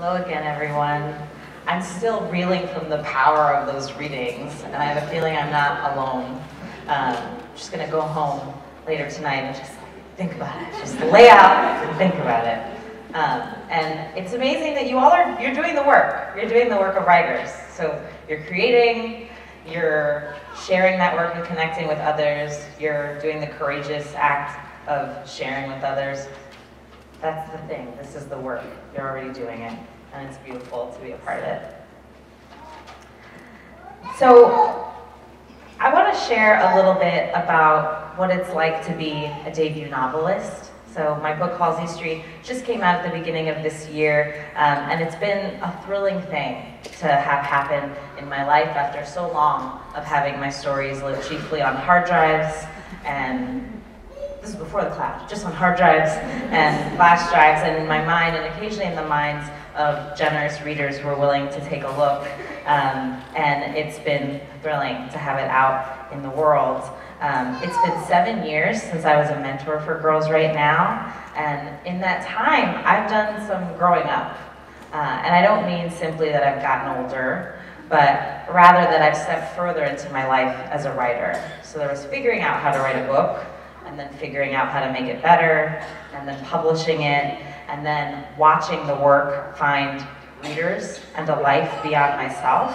Hello again, everyone. I'm still reeling from the power of those readings, and I have a feeling I'm not alone. I'm just going to go home later tonight and just think about it. Just lay out and think about it. And it's amazing that you're doing the work. You're doing the work of writers. So you're creating, you're sharing that work and connecting with others, you're doing the courageous act of sharing with others. That's the thing. This is the work. You're already doing it, and it's beautiful to be a part of it. So I want to share a little bit about what it's like to be a debut novelist. So my book, Halsey Street, just came out at the beginning of this year, and it's been a thrilling thing to have happen in my life after so long of having my stories live chiefly on hard drives, and this is before the cloud, just on hard drives and flash drives, and in my mind, and occasionally in the minds of generous readers who are willing to take a look. And it's been thrilling to have it out in the world. It's been 7 years since I was a mentor for Girls Right Now, and in that time, I've done some growing up. And I don't mean simply that I've gotten older, but rather that I've stepped further into my life as a writer. So there was figuring out how to write a book, and then figuring out how to make it better, and then publishing it, and then watching the work find readers and a life beyond myself.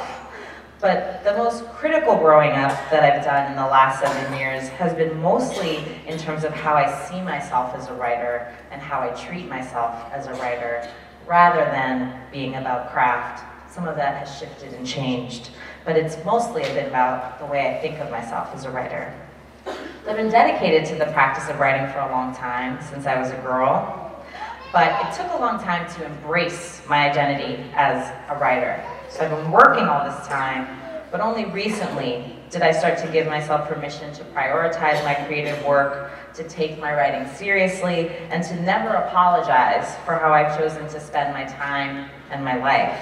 But the most critical growing up that I've done in the last 7 years has been mostly in terms of how I see myself as a writer and how I treat myself as a writer, rather than being about craft. Some of that has shifted and changed, but it's mostly a bit about the way I think of myself as a writer. I've been dedicated to the practice of writing for a long time, since I was a girl, but it took a long time to embrace my identity as a writer. So I've been working all this time, but only recently did I start to give myself permission to prioritize my creative work, to take my writing seriously, and to never apologize for how I've chosen to spend my time and my life.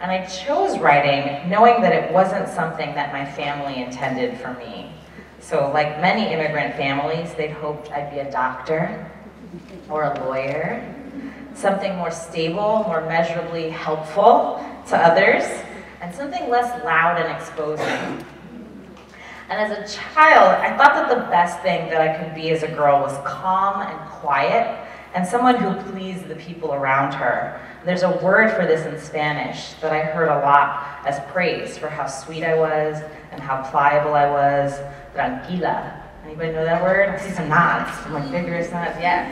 And I chose writing knowing that it wasn't something that my family intended for me. So like many immigrant families, they'd hoped I'd be a doctor or a lawyer, something more stable, more measurably helpful to others, and something less loud and exposing. And as a child, I thought that the best thing that I could be as a girl was calm and quiet, and someone who pleased the people around her. There's a word for this in Spanish that I heard a lot as praise for how sweet I was and how pliable I was. Tranquila. Anybody know that word? I see some nods, some like vigorous nods, yeah.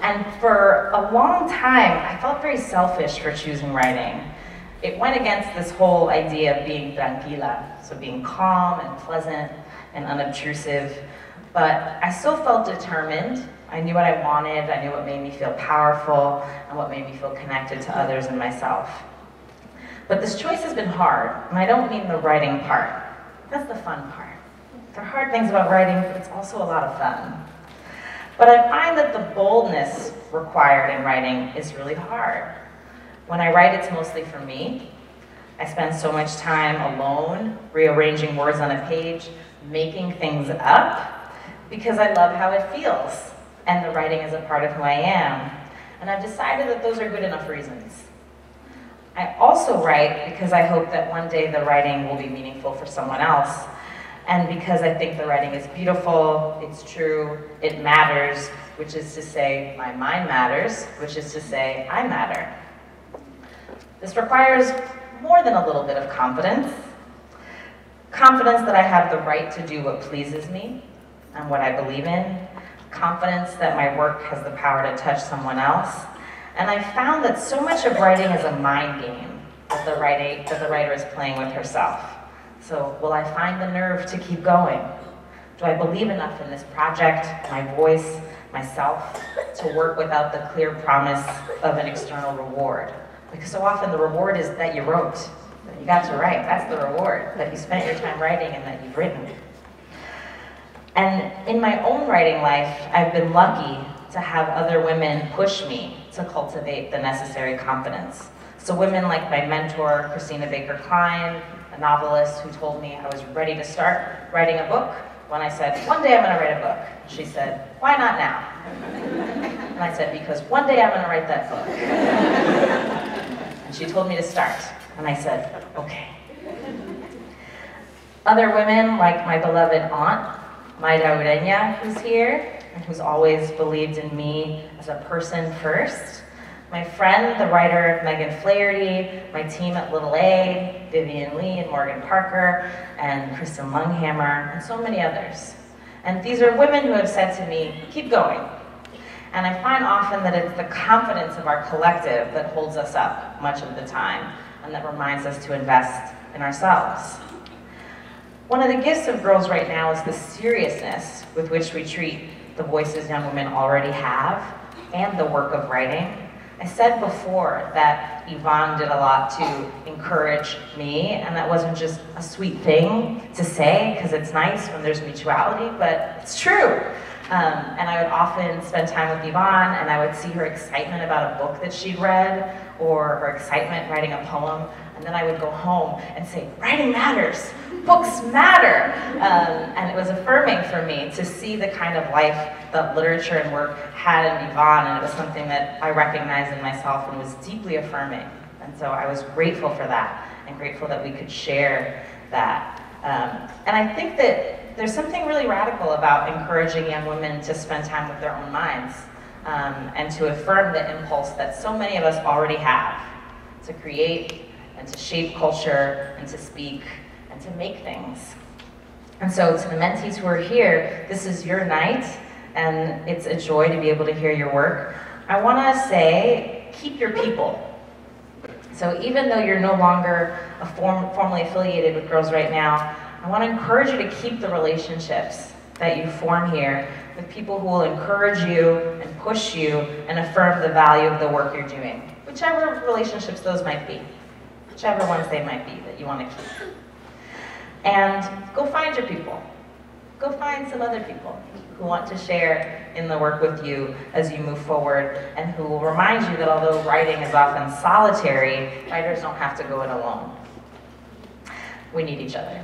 And for a long time, I felt very selfish for choosing writing. It went against this whole idea of being tranquila, so being calm and pleasant and unobtrusive, but I still felt determined. I knew what I wanted, I knew what made me feel powerful, and what made me feel connected to others and myself. But this choice has been hard, and I don't mean the writing part. That's the fun part. There are hard things about writing, but it's also a lot of fun. But I find that the boldness required in writing is really hard. When I write, it's mostly for me. I spend so much time alone, rearranging words on a page, making things up, because I love how it feels, and the writing is a part of who I am. And I've decided that those are good enough reasons. I also write because I hope that one day the writing will be meaningful for someone else, and because I think the writing is beautiful, it's true, it matters, which is to say my mind matters, which is to say I matter. This requires more than a little bit of confidence. Confidence that I have the right to do what pleases me and what I believe in. Confidence that my work has the power to touch someone else. And I found that so much of writing is a mind game that the writer is playing with herself. So will I find the nerve to keep going? Do I believe enough in this project, my voice, myself, to work without the clear promise of an external reward? Because so often the reward is that you wrote, that you got to write. That's the reward, that you spent your time writing and that you've written. And in my own writing life, I've been lucky to have other women push me to cultivate the necessary confidence. So women like my mentor, Christina Baker Klein, a novelist who told me I was ready to start writing a book when I said, one day I'm going to write a book. She said, why not now? And I said, because one day I'm going to write that book. she told me to start, and I said, okay. Other women, like my beloved aunt, Maida Urenya, who's here, and who's always believed in me as a person first. My friend, the writer Megan Flaherty, my team at Little A, Vivian Lee and Morgan Parker, and Kristen Lunghammer, and so many others. And these are women who have said to me, keep going. And I find often that it's the confidence of our collective that holds us up much of the time, and that reminds us to invest in ourselves. One of the gifts of Girls Right Now is the seriousness with which we treat the voices young women already have, and the work of writing. I said before that Yvonne did a lot to encourage me, and that wasn't just a sweet thing to say, because it's nice when there's mutuality, but it's true. And I would often spend time with Yvonne, and I would see her excitement about a book that she'd read, or her excitement writing a poem, and then I would go home and say, writing matters, books matter. And it was affirming for me to see the kind of life that literature and work had in Yvonne, and it was something that I recognized in myself and was deeply affirming. And so I was grateful for that, and grateful that we could share that. And I think that there's something really radical about encouraging young women to spend time with their own minds, and to affirm the impulse that so many of us already have, to create and to shape culture and to speak and to make things. And so to the mentees who are here, this is your night, and it's a joy to be able to hear your work. I want to say, keep your people. So even though you're no longer formally affiliated with Girls Right Now, I want to encourage you to keep the relationships that you form here with people who will encourage you and push you and affirm the value of the work you're doing, whichever relationships those might be, whichever ones they might be that you want to keep. And go find your people. Go find some other people who want to share in the work with you as you move forward, and who will remind you that although writing is often solitary, writers don't have to go it alone. We need each other.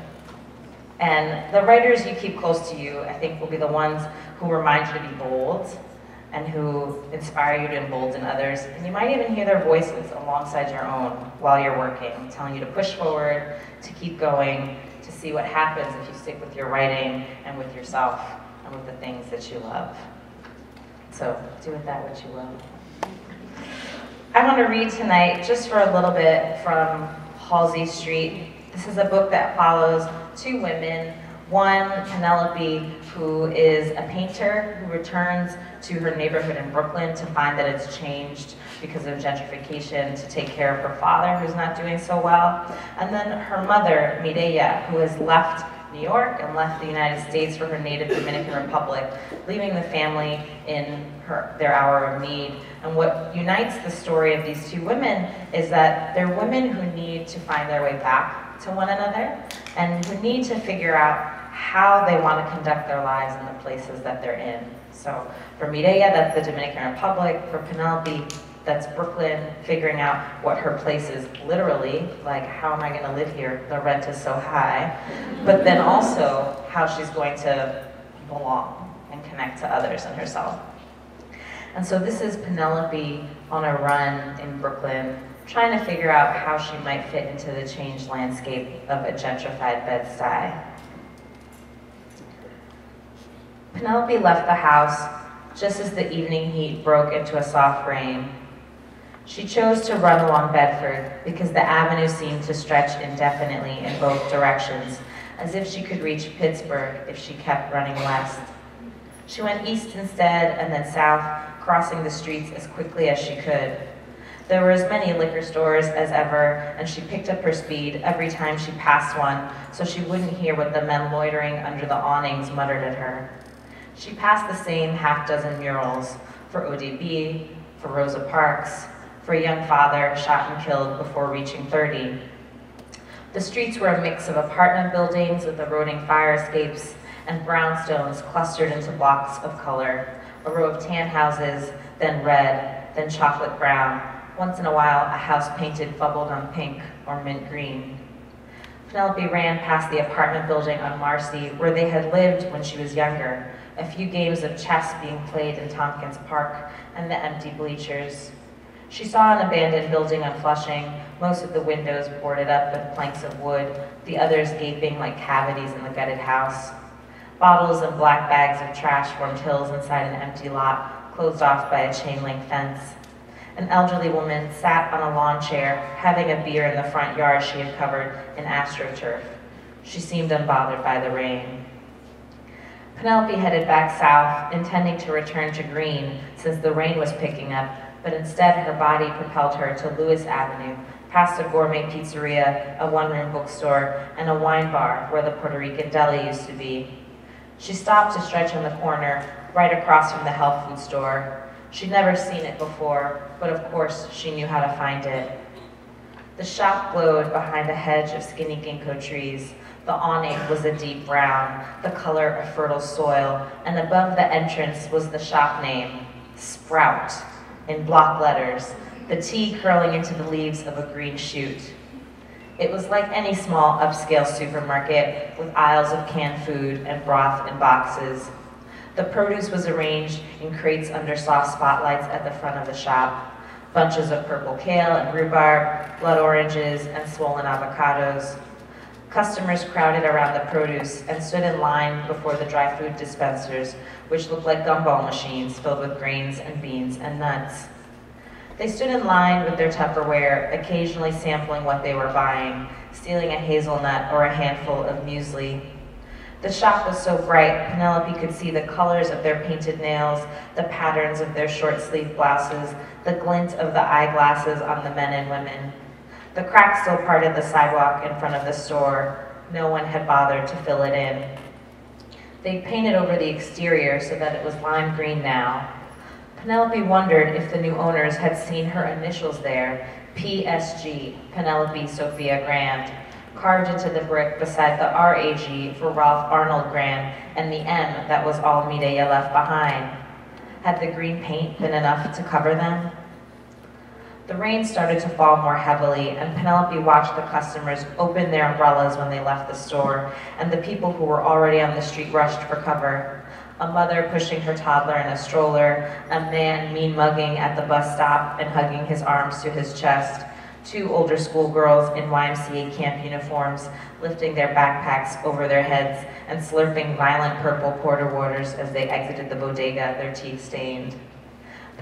And the writers you keep close to you, I think, will be the ones who remind you to be bold, and who inspire you to embolden others. And you might even hear their voices alongside your own while you're working, telling you to push forward, to keep going, to see what happens if you stick with your writing and with yourself and with the things that you love. So do with that what you will. I want to read tonight just for a little bit from Halsey Street. This is a book that follows two women. One, Penelope, who is a painter who returns to her neighborhood in Brooklyn to find that it's changed because of gentrification, to take care of her father, who's not doing so well. And then her mother, Mireya, who has left New York and left the United States for her native Dominican Republic, leaving the family in their hour of need. And what unites the story of these two women is that they're women who need to find their way back to one another, and who need to figure out how they want to conduct their lives in the places that they're in. So for Mireya, that's the Dominican Republic. For Penelope, that's Brooklyn, figuring out what her place is literally, like, how am I going to live here? The rent is so high. But then also how she's going to belong and connect to others and herself. And so this is Penelope on a run in Brooklyn, trying to figure out how she might fit into the changed landscape of a gentrified Bed-Stuy. Penelope left the house just as the evening heat broke into a soft rain. She chose to run along Bedford because the avenue seemed to stretch indefinitely in both directions, as if she could reach Pittsburgh if she kept running west. She went east instead, and then south, crossing the streets as quickly as she could. There were as many liquor stores as ever, and she picked up her speed every time she passed one so she wouldn't hear what the men loitering under the awnings muttered at her. She passed the same half-dozen murals for ODB, for Rosa Parks, for a young father shot and killed before reaching 30. The streets were a mix of apartment buildings with eroding fire escapes and brownstones clustered into blocks of color, a row of tan houses, then red, then chocolate brown, once in a while a house painted bubblegum pink or mint green. Penelope ran past the apartment building on Marcy where they had lived when she was younger, a few games of chess being played in Tompkins Park and the empty bleachers. She saw an abandoned building on Flushing, most of the windows boarded up with planks of wood, the others gaping like cavities in the gutted house. Bottles and black bags of trash formed hills inside an empty lot, closed off by a chain-link fence. An elderly woman sat on a lawn chair, having a beer in the front yard she had covered in astroturf. She seemed unbothered by the rain. Penelope headed back south, intending to return to Green since the rain was picking up, but instead her body propelled her to Lewis Avenue, past a gourmet pizzeria, a one-room bookstore, and a wine bar where the Puerto Rican deli used to be. She stopped to stretch on the corner, right across from the health food store. She'd never seen it before, but of course she knew how to find it. The shop glowed behind a hedge of skinny ginkgo trees. The awning was a deep brown, the color of fertile soil, and above the entrance was the shop name, Sprout, in block letters, the T curling into the leaves of a green shoot. It was like any small upscale supermarket with aisles of canned food and broth in boxes. The produce was arranged in crates under soft spotlights at the front of the shop. Bunches of purple kale and rhubarb, blood oranges, and swollen avocados. Customers crowded around the produce and stood in line before the dry food dispensers, which looked like gumball machines filled with grains and beans and nuts. They stood in line with their Tupperware, occasionally sampling what they were buying, stealing a hazelnut or a handful of muesli. The shop was so bright, Penelope could see the colors of their painted nails, the patterns of their short-sleeved blouses, the glint of the eyeglasses on the men and women. The crack still parted the sidewalk in front of the store. No one had bothered to fill it in. They'd painted over the exterior so that it was lime green now. Penelope wondered if the new owners had seen her initials there, PSG, Penelope Sophia Grand, carved into the brick beside the RAG for Ralph Arnold Grand and the M that was all Mireya left behind. Had the green paint been enough to cover them? The rain started to fall more heavily, and Penelope watched the customers open their umbrellas when they left the store, and the people who were already on the street rushed for cover. A mother pushing her toddler in a stroller, a man mean-mugging at the bus stop and hugging his arms to his chest, two older schoolgirls in YMCA camp uniforms lifting their backpacks over their heads and slurping violent purple porter waters as they exited the bodega, their teeth stained.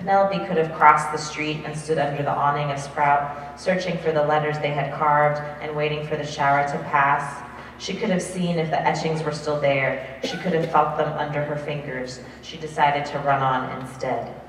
Penelope could have crossed the street and stood under the awning of Sprout, searching for the letters they had carved and waiting for the shower to pass. She could have seen if the etchings were still there. She could have felt them under her fingers. She decided to run on instead.